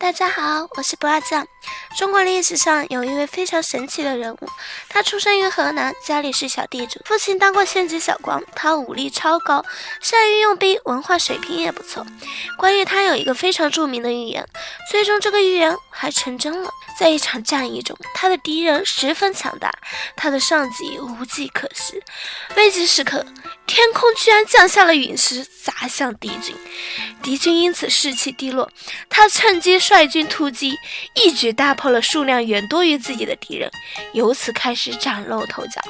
大家好，我是不二酱。中国历史上有一位非常神奇的人物，他出生于河南，家里是小地主，父亲当过县级小官，他武力超高，善于用兵，文化水平也不错。关于他有一个非常著名的预言，最终这个预言还成真了。在一场战役中，他的敌人十分强大，他的上级无计可施。危急时刻，天空居然降下了陨石，砸向敌军，敌军因此士气低落，他趁机率军突击，一举打破了数量远多于自己的敌人，由此开始崭露头角，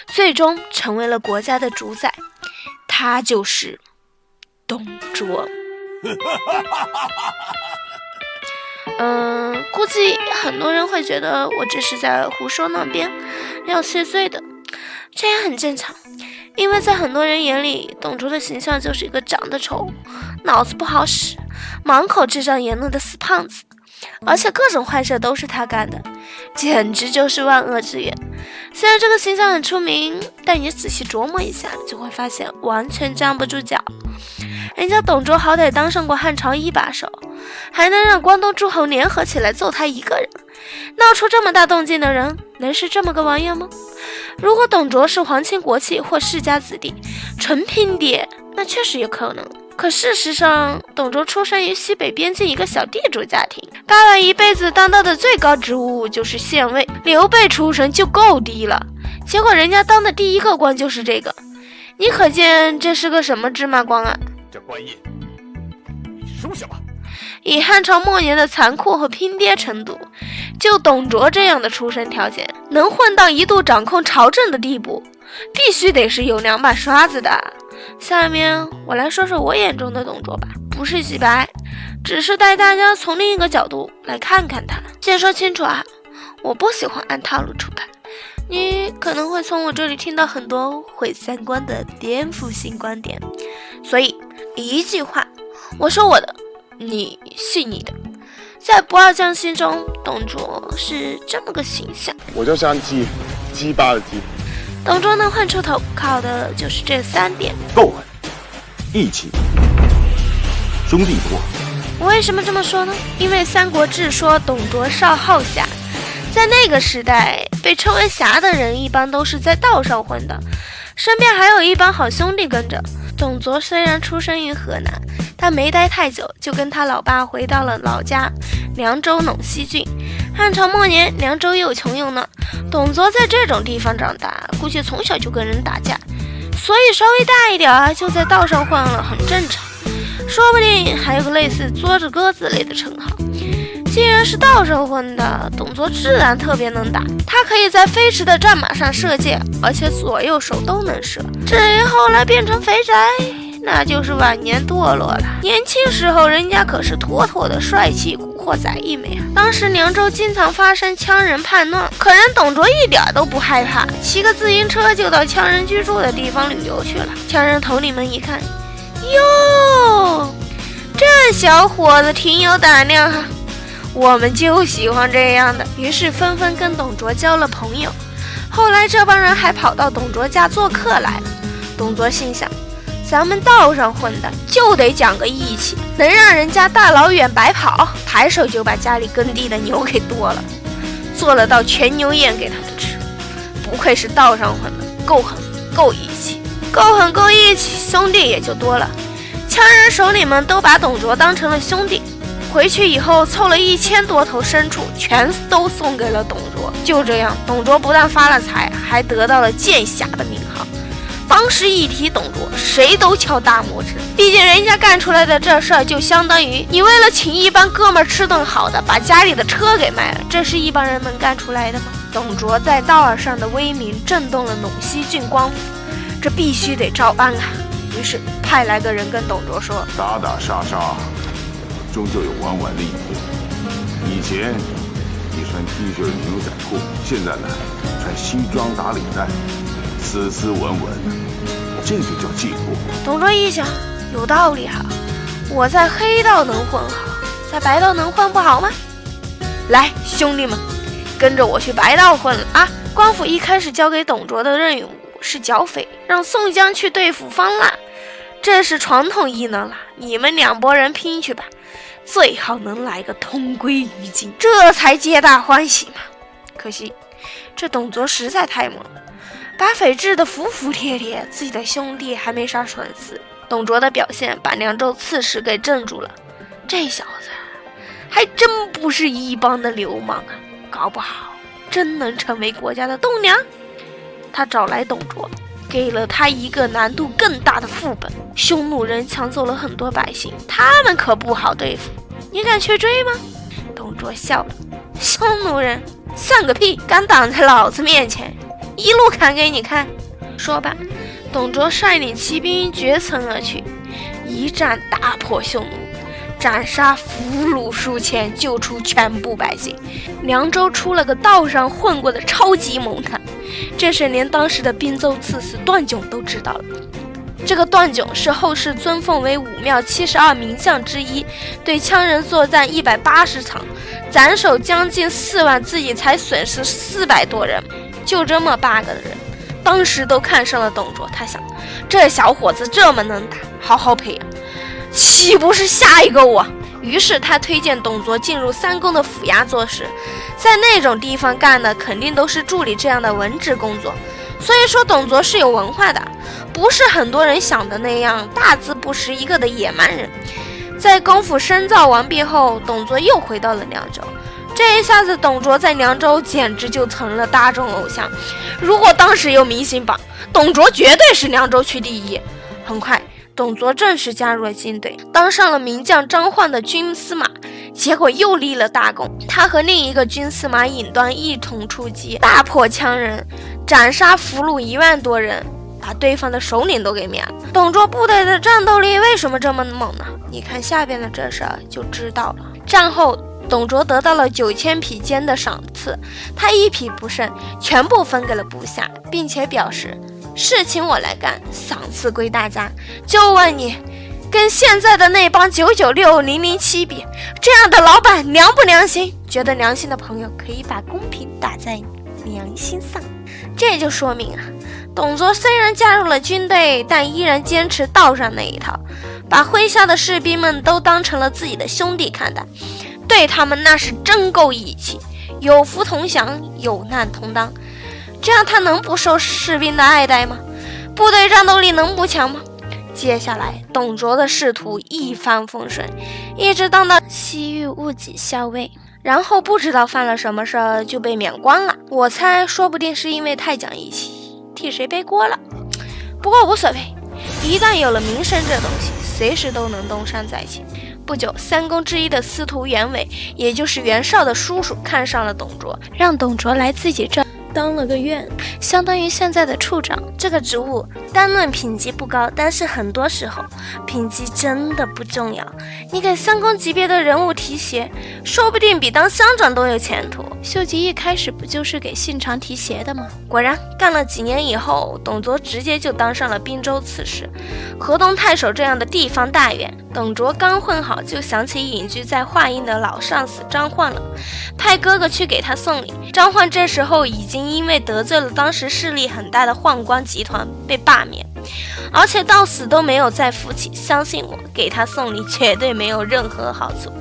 最终成为了国家的主宰。他就是董卓。估计很多人会觉得我这是在胡说乱编，要谢罪的，这也很正常。因为在很多人眼里，董卓的形象就是一个长得丑、脑子不好使、满口智障言论的死胖子，而且各种坏事都是他干的，简直就是万恶之源。虽然这个形象很出名，但你仔细琢磨一下，就会发现完全站不住脚。人家董卓好歹当上过汉朝一把手，还能让关东诸侯联合起来揍他一个人，闹出这么大动静的人，能是这么个玩意吗？如果董卓是皇亲国戚或世家子弟，纯拼爹，那确实有可能。可事实上，董卓出生于西北边境一个小地主家庭，爸爸一辈子当到的最高职务就是县尉，刘备出身就够低了，结果人家当的第一个官就是这个，你可见这是个什么芝麻官啊？这官印你收下吧。以汉朝末年的残酷和拼爹程度，就董卓这样的出身条件，能混到一度掌控朝政的地步，必须得是有两把刷子的。下面我来说说我眼中的董卓吧，不是洗白，只是带大家从另一个角度来看看他。先说清楚啊，我不喜欢按套路出牌，你可能会从我这里听到很多毁三观的颠覆性观点，所以一句话，我说我的，你信你的。在不二将心中，董卓是这么个形象。我叫山鸡，鸡巴的鸡。董卓能混出头，靠的就是这3点：够狠、义气、兄弟多。为什么这么说呢？因为《三国志》说董卓少好侠，在那个时代，被称为侠的人一般都是在道上混的，身边还有一帮好兄弟跟着。董卓虽然出生于河南，但没待太久就跟他老爸回到了老家凉州陇西郡。汉朝末年，凉州又穷又乱，董卓在这种地方长大，估计从小就跟人打架，所以稍微大一点就在道上混了，很正常。说不定还有个类似作着鸽之类的称号。既然是道上混的，董卓自然特别能打，他可以在飞驰的战马上射箭，而且左右手都能射。至于后来变成肥宅，那就是晚年堕落了。年轻时候人家可是妥妥的帅气古惑仔一枚啊！当时凉州经常发生羌人叛乱，可人董卓一点都不害怕，骑个自行车就到羌人居住的地方旅游去了。羌人头领们一看，哟，这小伙子挺有胆量哈，我们就喜欢这样的，于是纷纷跟董卓交了朋友。后来这帮人还跑到董卓家做客来了。董卓心想，咱们道上混的就得讲个义气，能让人家大老远白跑，抬手就把家里耕地的牛给剁了，做了道全牛宴给他们吃。不愧是道上混的，够狠够义气，够狠够义气，兄弟也就多了。羌人首领们都把董卓当成了兄弟，回去以后凑了1000多头牲畜，全都送给了董卓。就这样，董卓不但发了财，还得到了剑侠的名号。当时一提董卓，谁都敲大拇指，毕竟人家干出来的这事儿，就相当于你为了请一帮哥们吃顿好的，把家里的车给卖了，这是一帮人能干出来的吗？董卓在道上的威名震动了陇西郡官府，这必须得照办啊！于是派来个人跟董卓说：打打杀杀，终究有弯弯的一天。以前你穿 T 恤牛仔裤，现在呢穿西装打领带，斯斯文文，这就叫进步。董卓一想，有道理哈，我在黑道能混好，在白道能混不好吗？来，兄弟们，跟着我去白道混了啊！官府一开始交给董卓的任务是剿匪，让宋江去对付方腊，这是传统异能了，你们2拨人拼去吧。最好能来个同归于尽，这才皆大欢喜嘛。可惜这董卓实在太猛了，把匪治得服服帖帖，自己的兄弟还没杀蠢死。董卓的表现把凉州刺史给镇住了，这小子还真不是一帮的流氓啊，搞不好真能成为国家的栋梁。他找来董卓，给了他一个难度更大的副本。匈奴人抢走了很多百姓，他们可不好对付，你敢去追吗？董卓笑了，匈奴人算个屁，敢挡在老子面前，一路砍给你看。说罢，董卓率领骑兵绝尘而去，一战大破匈奴，斩杀俘虏数千，救出全部百姓。凉州出了个道上混过的超级猛汉，这是连当时的滨州刺史段炯都知道了。这个段炯是后世尊奉为武庙72名将之一，对羌人作战180场，斩首将近4万，自己才损失400多人，就这么8个人，当时都看上了董卓。他想，这小伙子这么能打，好好培养，岂不是下一个我？于是他推荐董卓进入三公的府衙做事，在那种地方干的肯定都是助理这样的文职工作，所以说董卓是有文化的，不是很多人想的那样大字不识一个的野蛮人。在功夫深造完毕后，董卓又回到了凉州。这一下子，董卓在凉州简直就成了大众偶像。如果当时有明星榜，董卓绝对是凉州区第一。很快，董卓正式加入了军队，当上了名将张焕的军司马，结果又立了大功。他和另一个军司马尹端一同出击，大破羌人，斩杀俘虏1万多人，把对方的首领都给灭了。董卓部队的战斗力为什么这么猛呢？你看下边的这事儿就知道了。战后，董卓得到了9000匹坚的赏赐，他一匹不剩，全部分给了部下，并且表示事情我来干，赏赐归大家。就问你，跟现在的那帮996、007比，这样的老板良不良心？觉得良心的朋友可以把公平打在良心上。这就说明啊，董卓虽然加入了军队，但依然坚持道上那一套，把麾下的士兵们都当成了自己的兄弟看待，对他们那是真够义气，有福同享，有难同当。这样他能不受士兵的爱戴吗？部队战斗力能不强吗？接下来，董卓的仕途一帆风顺，一直当到西域戊己校尉，然后不知道犯了什么事儿就被免官了。我猜，说不定是因为太讲义气，替谁背锅了。不过无所谓，一旦有了名声这东西，随时都能东山再起。不久，三公之一的司徒袁伟，也就是袁绍的叔叔，看上了董卓，让董卓来自己这当了个院，相当于现在的处长。这个职务单论品级不高，但是很多时候品级真的不重要。你给三公级别的人物提携，说不定比当乡长都有前途。秀吉一开始不就是给信长提携的吗？果然，干了几年以后，董卓直接就当上了滨州刺史、河东太守这样的地方大员。董卓刚混好，就想起隐居在华阴的老上司张焕了，派哥哥去给他送礼。张焕这时候已经因为得罪了当时势力很大的宦官集团被罢免，而且到死都没有再扶起。相信我，给他送礼绝对没有任何好处，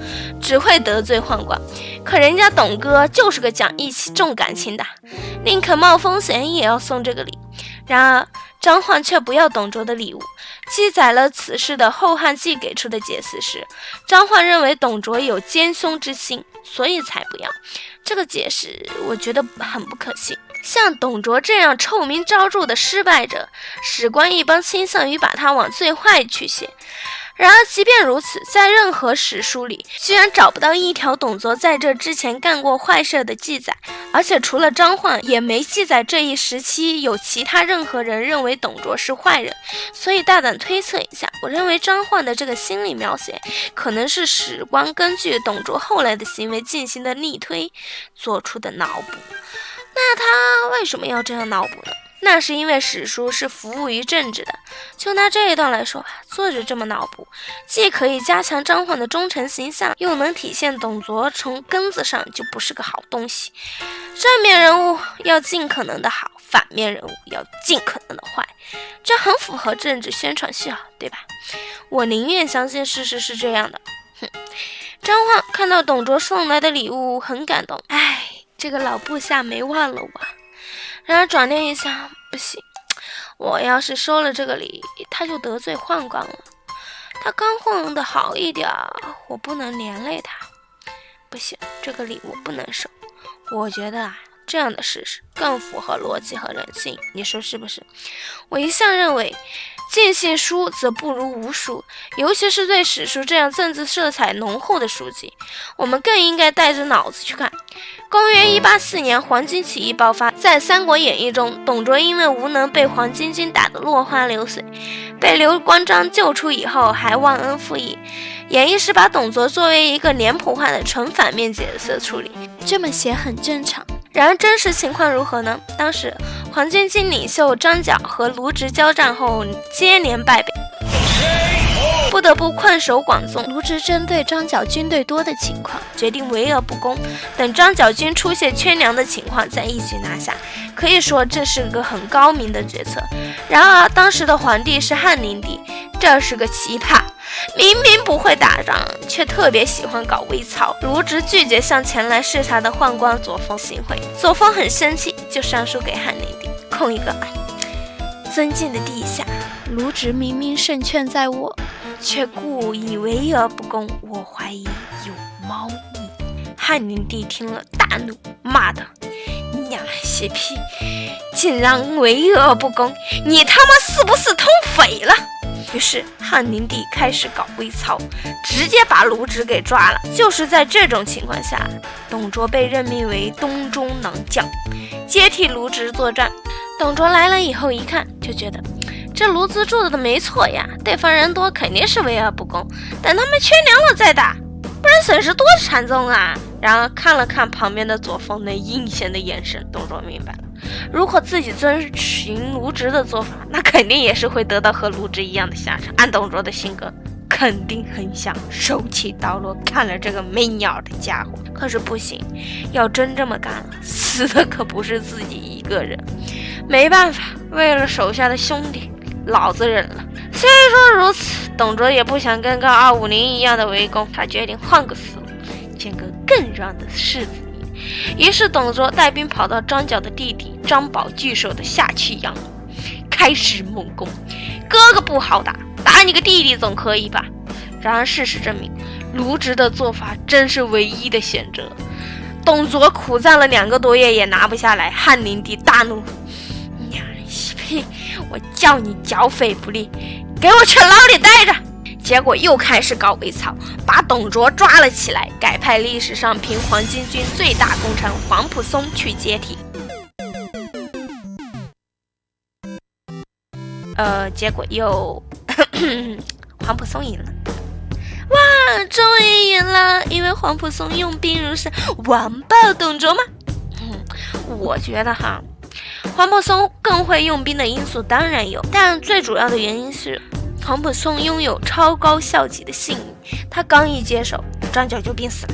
只会得罪宦官。可人家董哥就是个讲义气重感情的，宁可冒风险也要送这个礼。然而张焕却不要董卓的礼物。记载了此事的《后汉纪》给出的解释是，张焕认为董卓有奸凶之心，所以才不要。这个解释我觉得很不可信。像董卓这样臭名昭著的失败者，史官一般倾向于把他往最坏去写。然而即便如此，在任何史书里居然找不到一条董卓在这之前干过坏事的记载，而且除了张焕也没记载这一时期有其他任何人认为董卓是坏人。所以大胆推测一下，我认为张焕的这个心理描写可能是史官根据董卓后来的行为进行的逆推做出的脑补。那他为什么要这样脑补呢？那是因为史书是服务于政治的。就拿这一段来说吧，作者这么脑补，既可以加强张焕的忠诚形象，又能体现董卓从根子上就不是个好东西。正面人物要尽可能的好，反面人物要尽可能的坏，这很符合政治宣传需要，对吧？我宁愿相信事实是这样的。张晃看到董卓送来的礼物很感动，这个老部下没忘了我。然而转念一想，不行，我要是收了这个礼，他就得罪宦官了。他刚混得好一点，我不能连累他。不行，这个礼物不能收。我觉得这样的事实更符合逻辑和人性，你说是不是？我一向认为尽信书则不如无书，尤其是对史书这样政治色彩浓厚的书籍，我们更应该带着脑子去看。公元184年，黄巾起义爆发。在《三国演义》中，董卓因为无能被黄巾军打得落花流水，被刘关张救出以后还忘恩负义。演义是把董卓作为一个脸谱化的纯反面角色处理，这么写很正常。然而真实情况如何呢？当时黄巾军领袖张角和卢植交战后接连败北，不得不困守广宗。卢植针对张角军队多的情况，决定围而不攻，等张角军出现缺粮的情况再一举拿下。可以说这是个很高明的决策。然而当时的皇帝是汉灵帝，这是个奇葩，明明不会打仗，却特别喜欢搞微操。卢植拒绝向前来视察的宦官左峰行贿，左峰很生气，就上书给汉灵帝，空一个尊敬的陛下，卢植明明胜券在握，却故意围而不攻，我怀疑有猫腻。汉灵帝听了大怒，骂道：娘些屁，竟然围而不攻，你他妈是不是通匪了？于是汉灵帝开始搞微操，直接把卢植给抓了。就是在这种情况下，董卓被任命为东中郎将，接替卢植作战。董卓来了以后一看，就觉得这卢植做的没错呀，对方人多肯定是围而不攻，等他们缺粮了再打，不然损失多惨重啊。然而看了看旁边的左峰那阴险的眼神，董卓明白了，如果自己遵循卢植的做法，那肯定也是会得到和卢植一样的下场。按董卓的性格，肯定很想手起刀落，看了这个没鸟的家伙。可是不行，要真这么干了，死的可不是自己一个人。没办法，为了手下的兄弟，老子忍了。虽说如此，董卓也不想跟个250一样的围攻，他决定换个思路，建个更让的世子爷。于是董卓带兵跑到张角的弟弟张宝据守的下曲阳，开始猛攻。哥哥不好打，打你个弟弟总可以吧？然而事实证明，卢植的做法真是唯一的选择。董卓苦战了2个多月也拿不下来，汉灵帝大怒：娘屁！我叫你剿匪不利，给我去牢里待着！结果又开始搞微操，把董卓抓了起来，改派历史上凭黄巾军最大功臣黄埔松去接替。结果又黄埔松赢了。哇，终于赢了！因为黄埔松用兵如神，完爆董卓吗？我觉得黄埔松更会用兵的因素当然有，但最主要的原因是黄埔松拥有超高校级的信誉，他刚一接手，张角就病死了。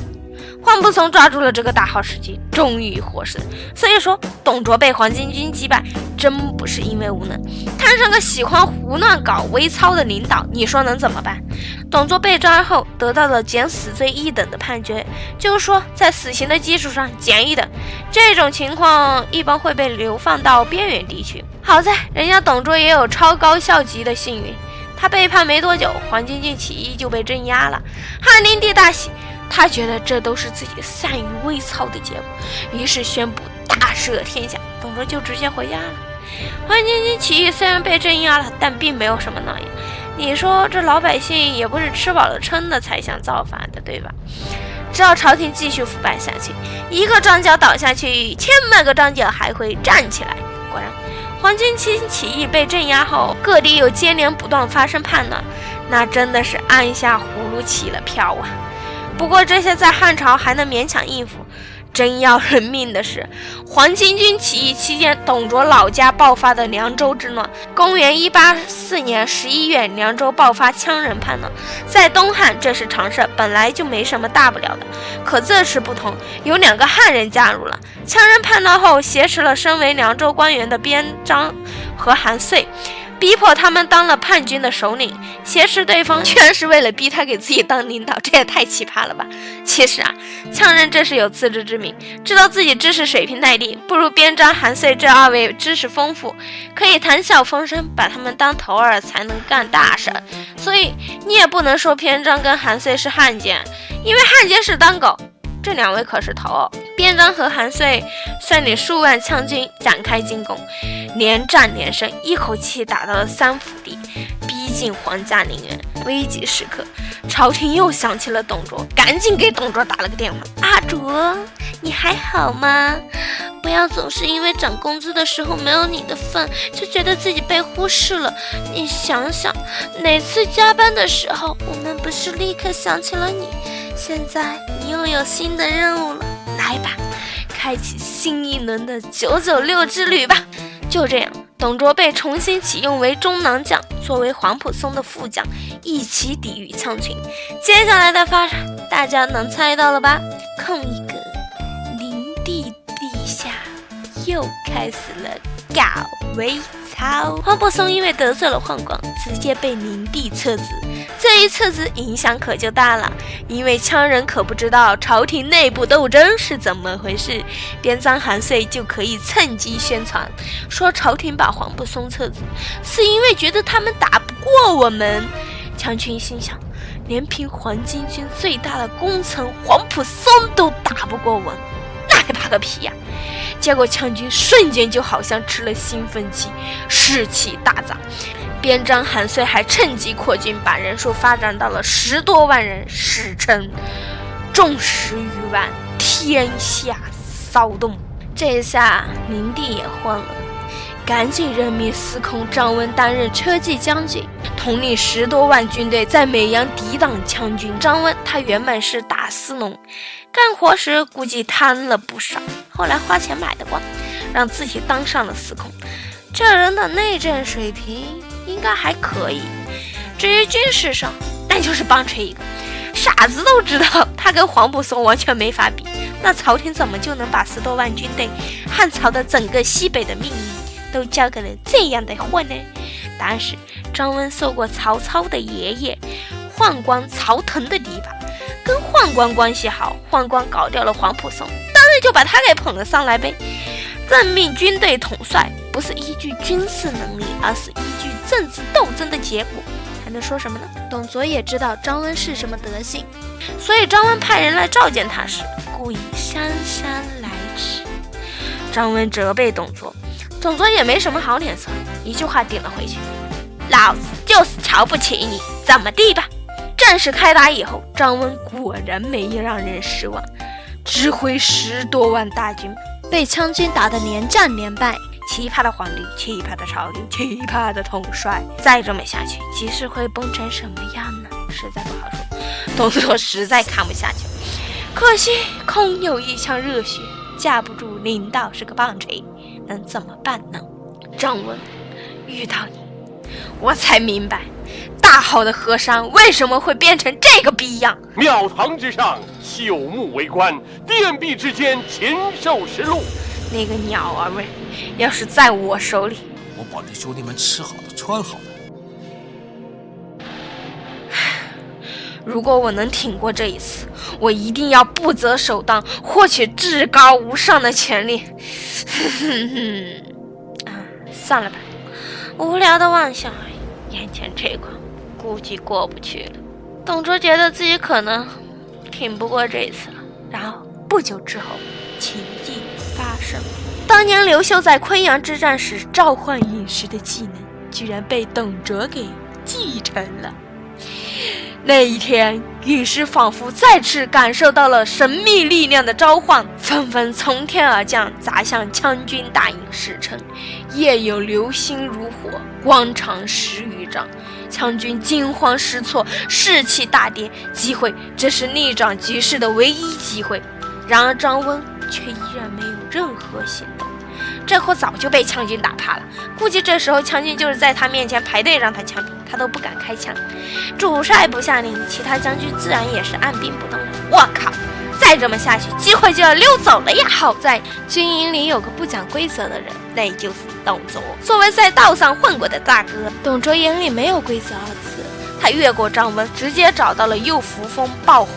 黄埔松抓住了这个大好时机，终于获胜。所以说，董卓被黄巾军击败，真不是因为无能，摊上个喜欢胡乱搞微操的领导，你说能怎么办？董卓被抓后得到了减死罪1等的判决，就是说在死刑的基础上减1等，这种情况一般会被流放到边远地区。好在人家董卓也有超高校级的信誉，他背叛没多久，黄巾军起义就被镇压了。汉灵帝大喜，他觉得这都是自己善于微操的结果，于是宣布大赦天下，董卓就直接回家了。黄巾军起义虽然被镇压了，但并没有什么闹样。你说这老百姓也不是吃饱了撑的才想造反的，对吧？只要朝廷继续腐败下去，一个张角倒下去，千万个张角还会站起来。果然，黄巾军起义被镇压后，各地又接连不断发生叛乱，那真的是按下葫芦起了瓢啊！不过这些在汉朝还能勉强应付，真要人命的是，黄巾军起义期间，董卓老家爆发的凉州之乱。公元184年11月，凉州爆发羌人叛乱，在东汉这是常事，本来就没什么大不了的。可这次不同，有2个汉人加入了。羌人叛乱后，挟持了身为凉州官员的边章和韩遂，逼迫他们当了叛军的首领，挟持对方全是为了逼他给自己当领导，这也太奇葩了吧。其实啊，羌人这是有自知之明，知道自己知识水平太低，不如边章、韩遂这二位知识丰富，可以谈笑风生，把他们当头儿才能干大事。所以你也不能说边章跟韩遂是汉奸，因为汉奸是当狗，这两位可是头。边章和韩遂率领数万羌军展开进攻，连战连胜，一口气打到了三府地，逼近皇家陵园。危急时刻，朝廷又想起了董卓，赶紧给董卓打了个电话：阿卓，你还好吗？不要总是因为涨工资的时候没有你的份，就觉得自己被忽视了。你想想，哪次加班的时候，我们不是立刻想起了你？现在你又有新的任务了，来吧，开启新一轮的996之旅吧。就这样，董卓被重新启用为中郎将，作为皇甫嵩的副将，一起抵御羌群。接下来的发展，大家能猜到了吧？空一格，灵帝陛下又开始了搞微操。皇甫嵩因为得罪了宦官，直接被灵帝撤职。这一撤职影响可就大了，因为羌人可不知道朝廷内部斗争是怎么回事，边章、韩遂就可以趁机宣传，说朝廷把皇甫嵩撤职，是因为觉得他们打不过我们。羌群心想，连凭黄巾军最大的功臣皇甫嵩都打不过我，那还怕个屁呀！结果羌军瞬间就好像吃了兴奋剂，士气大涨。边章、韩遂还趁机扩军，把人数发展到了10多万人，史称众10余万，天下骚动。这下灵帝也慌了，赶紧任命司空张温担任车骑将军，统领10多万军队在美阳抵挡羌军。张温他原本是大司农，干活时估计贪了不少，后来花钱买的官，让自己当上了司空。这人的内政水平应该还可以，至于军事上，那就是棒槌一个。傻子都知道他跟皇甫嵩完全没法比，那朝廷怎么就能把10多万军队、汉朝的整个西北的命运都交给了这样的货呢？答案是张温受过曹操的爷爷宦官曹腾的提拔，跟宦官关系好，宦官搞掉了皇甫嵩，当然就把他给捧了上来呗。任命军队统帅不是依据军事能力，而是依据政治斗争的结果。还能说什么呢？董卓也知道张温是什么德性，所以张温派人来召见他时，故意姗姗来迟。张温责备董卓，董卓也没什么好脸色，一句话顶了回去：老子就是瞧不起你，怎么地吧？正式开打以后，张温果然没让人失望，指挥10多万大军，被羌军打得连战连败。奇葩的皇帝，奇葩的朝廷，奇葩的统帅，再这么下去，局势会崩成什么样呢？实在不好说。董卓实在看不下去，可惜空有一腔热血，架不住领导是个棒槌，能怎么办呢？张温，遇到你，我才明白，大好的河山为什么会变成这个逼样。庙堂之上，朽木为官；殿壁之间，禽兽食禄。那个鸟儿们，要是在我手里，我保证兄弟们吃好的穿好的。如果我能挺过这一次，我一定要不择手段获取至高无上的权利。算了吧，无聊的妄想而已，眼前这关估计过不去了。董卓觉得自己可能挺不过这一次了，然后不久之后，奇迹发生。当年刘秀在昆阳之战时召唤饮食的技能，居然被董卓给继承了。那一天，饮食仿佛再次感受到了神秘力量的召唤，纷纷从天而降，砸向羌军大营，史称夜有流星如火，光长10余丈。羌军惊慌失措，士气大跌，机会，这是逆转局势的唯一机会。然而张温却依然没有任何行动，这货早就被羌军打怕了，估计这时候羌军就是在他面前排队让他枪毙，他都不敢开枪。主帅不下令，其他将军自然也是按兵不动了。我靠，再这么下去，机会就要溜走了呀！好在军营里有个不讲规则的人，那就是董卓。作为在道上混过的大哥，董卓眼里没有规则二字，他越过张温，直接找到了右扶风鲍洪，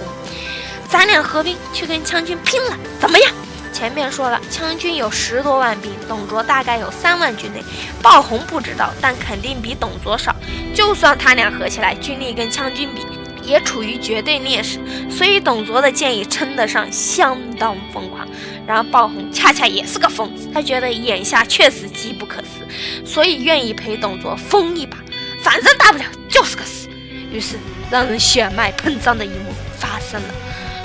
咱俩合兵去跟羌军拼了，怎么样？前面说了，羌军有10多万兵，董卓大概有3万军队。鲍洪不知道，但肯定比董卓少。就算他俩合起来，军力跟羌军比，也处于绝对劣势。所以董卓的建议称得上相当疯狂。然而鲍洪恰恰也是个疯子，他觉得眼下确实机不可失，所以愿意陪董卓疯一把，反正大不了就是个死。于是让人血脉喷张的一幕发生了。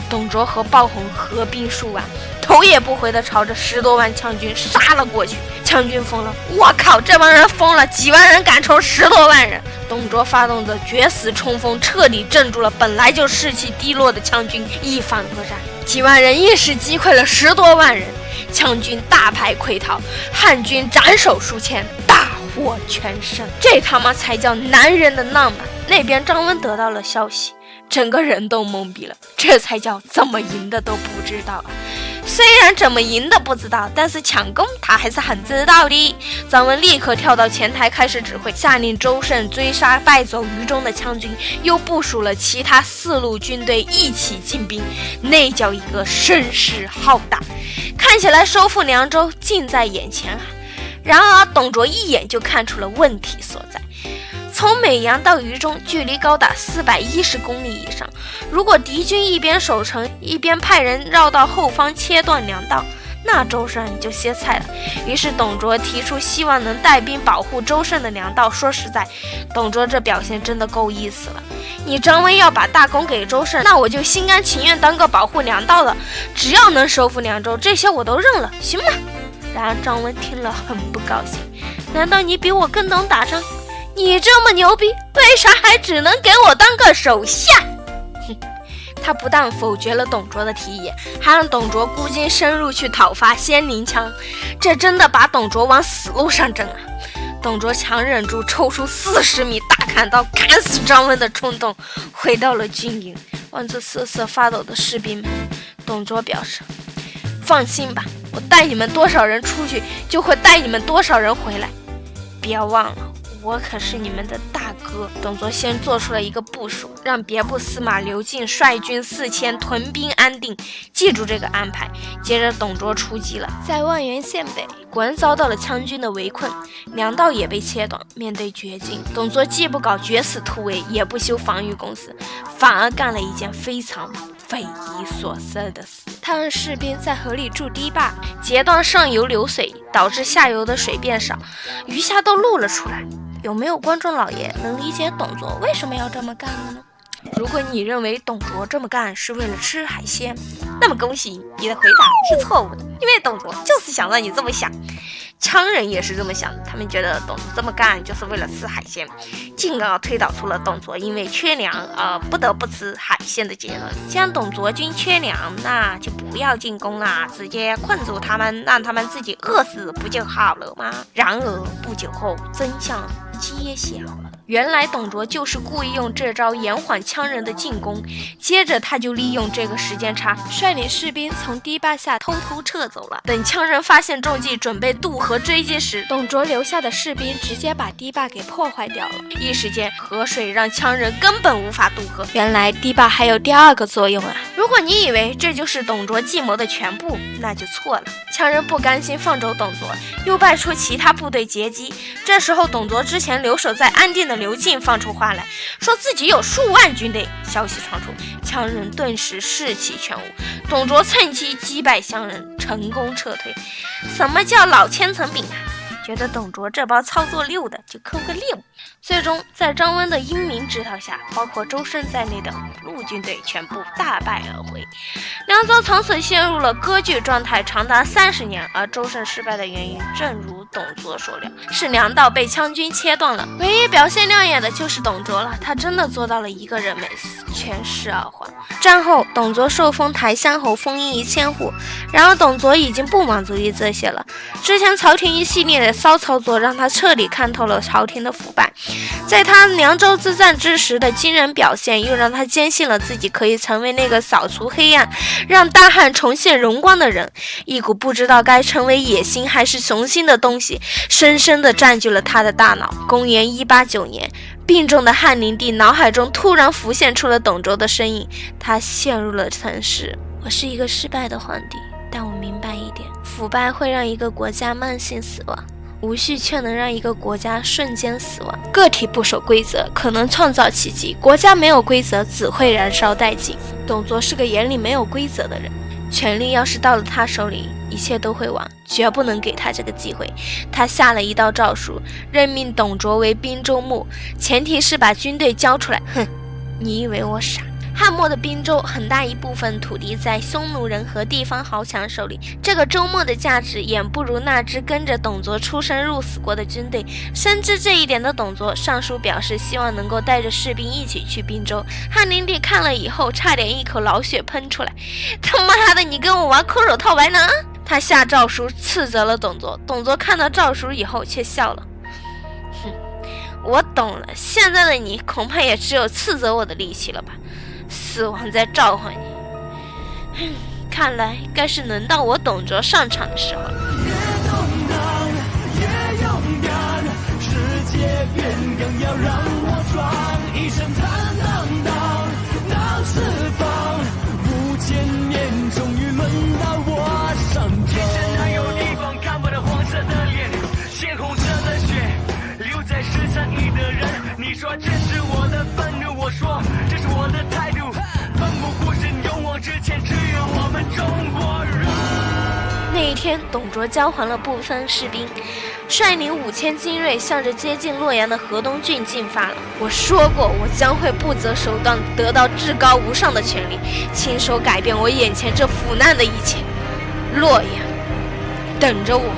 董卓和鲍洪合兵数万，头也不回地朝着10多万羌军杀了过去。羌军疯了，我靠，这帮人疯了，几万人赶冲10多万人。董卓发动着绝死冲锋，彻底镇住了本来就士气低落的羌军，一反而战，几万人一时击溃了10多万人，羌军大败溃逃，汉军斩首数千，大获全胜。这他妈才叫男人的浪漫。那边张温得到了消息，整个人都懵逼了，这才叫怎么赢的都不知道啊！虽然怎么赢的不知道，但是抢攻他还是很知道的。张温立刻跳到前台开始指挥，下令周慎追杀败走于中的羌军，又部署了其他4路军队一起进兵，那叫一个声势浩大，看起来收复凉州近在眼前啊！然而董卓一眼就看出了问题所在。从美阳到于中距离高达410公里以上，如果敌军一边守城一边派人绕到后方切断粮道，那周慎就歇菜了。于是董卓提出希望能带兵保护周慎的粮道。说实在，董卓这表现真的够意思了。你张温要把大功给周慎，那我就心甘情愿当个保护粮道的，只要能收复凉州，这些我都认了，行吗？然而张温听了很不高兴，难道你比我更懂打仗？你这么牛逼，为啥还只能给我当个手下？他不但否决了董卓的提议，还让董卓孤军深入去讨伐仙灵羌，这真的把董卓往死路上整啊！董卓强忍住抽出40米大砍刀砍死张温的冲动，回到了军营，望着瑟瑟发抖的士兵们，董卓表示：放心吧，我带你们多少人出去，就会带你们多少人回来，别忘了，我可是你们的大哥。董卓先做出了一个部署，让别部司马刘敬率军4000屯兵安定，记住这个安排。接着董卓出击了，在万源县北果然遭到了羌军的围困，粮道也被切断。面对绝境，董卓既不搞决死突围，也不修防御工事，反而干了一件非常匪夷所思的事。他让士兵在河里筑堤坝，截断上游流水，导致下游的水变少，鱼虾都露了出来。有没有观众老爷能理解董卓为什么要这么干了呢？如果你认为董卓这么干是为了吃海鲜，那么恭喜你的回答是错误的，因为董卓就是想让你这么想。羌人也是这么想的，他们觉得董卓这么干就是为了吃海鲜，进而推导出了董卓因为缺粮而不得不吃海鲜的结论。既然董卓军缺粮，那就不要进攻啦，直接困住他们，让他们自己饿死不就好了吗？然而不久后，真相揭晓了。原来董卓就是故意用这招延缓羌人的进攻，接着他就利用这个时间差，率领士兵从堤坝下偷偷撤走了。等羌人发现中计，准备渡河追击时，董卓留下的士兵直接把堤坝给破坏掉了。一时间，河水让羌人根本无法渡河。原来堤坝还有第二个作用啊！如果你以为这就是董卓计谋的全部，那就错了。羌人不甘心放走董卓，又派出其他部队截击。这时候，董卓之前留守在安定的刘敬放出话来，说自己有数万军队。消息传出，羌人顿时士气全无。董卓趁机击败羌人，成功撤退。什么叫老千层饼啊？觉得董卓这包操作溜的，就扣个6。最终，在张温的英明指导下，包括周慎在内的5路军队全部大败而回。凉州从此陷入了割据状态，长达30年。而周慎失败的原因，正如董卓所料，是粮道被羌军切断了。唯一表现亮眼的就是董卓了，他真的做到了一个人没死，全是耳环。战后，董卓受封台乡侯，封邑1000户。然而，董卓已经不满足于这些了。之前朝廷一系列的骚操作，让他彻底看透了朝廷的腐败。在他凉州之战之时的惊人表现，又让他坚信了自己可以成为那个扫除黑暗，让大汉重现荣光的人。一股不知道该成为野心还是雄心的东西息深深地占据了他的大脑。公元189年，病重的汉灵帝脑海中突然浮现出了董卓的身影，他陷入了沉思。我是一个失败的皇帝，但我明白一点，腐败会让一个国家慢性死亡，无序却能让一个国家瞬间死亡。个体不守规则可能创造奇迹，国家没有规则只会燃烧殆尽。董卓是个眼里没有规则的人，权力要是到了他手里，一切都会亡，绝不能给他这个机会。他下了一道诏书，任命董卓为滨州牧，前提是把军队交出来。哼，你以为我傻？汉末的滨州很大一部分土地在匈奴人和地方豪强手里，这个州牧的价值远不如那支跟着董卓出生入死过的军队。深知这一点的董卓上书表示希望能够带着士兵一起去滨州。汉灵帝看了以后差点一口老血喷出来，他妈的，你跟我玩空手套白狼！他下诏书斥责了董卓，董卓看到诏书以后却笑了，哼，我懂了，现在的你恐怕也只有斥责我的力气了吧？死亡在召唤你，看来该是轮到我董卓上场的时候了。越动荡越勇敢，世界变更要让我闯，一身坦荡荡闹四方，5000年终于轮到我上场。天神还有地方看不到黄色的脸，鲜红色的血留在13亿的人。你说这是我的愤怒，我说这是我的态度。奋不顾身勇往直前，只有我们中国人。那一天，董卓交还了部分士兵，率领5000精锐向着接近洛阳的河东郡进发了。我说过，我将会不择手段得到至高无上的权力，亲手改变我眼前这腐烂的一切。洛阳，等着我。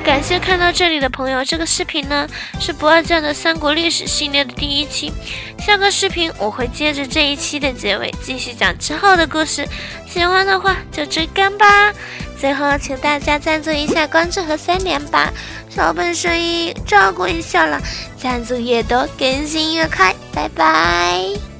感谢看到这里的朋友，这个视频呢是不二教的三国历史系列的第1期，下个视频我会接着这一期的结尾继续讲之后的故事，喜欢的话就追更吧。最后请大家赞助一下关注和3连吧，小本生意照顾一下了，赞助越多更新越快，拜拜。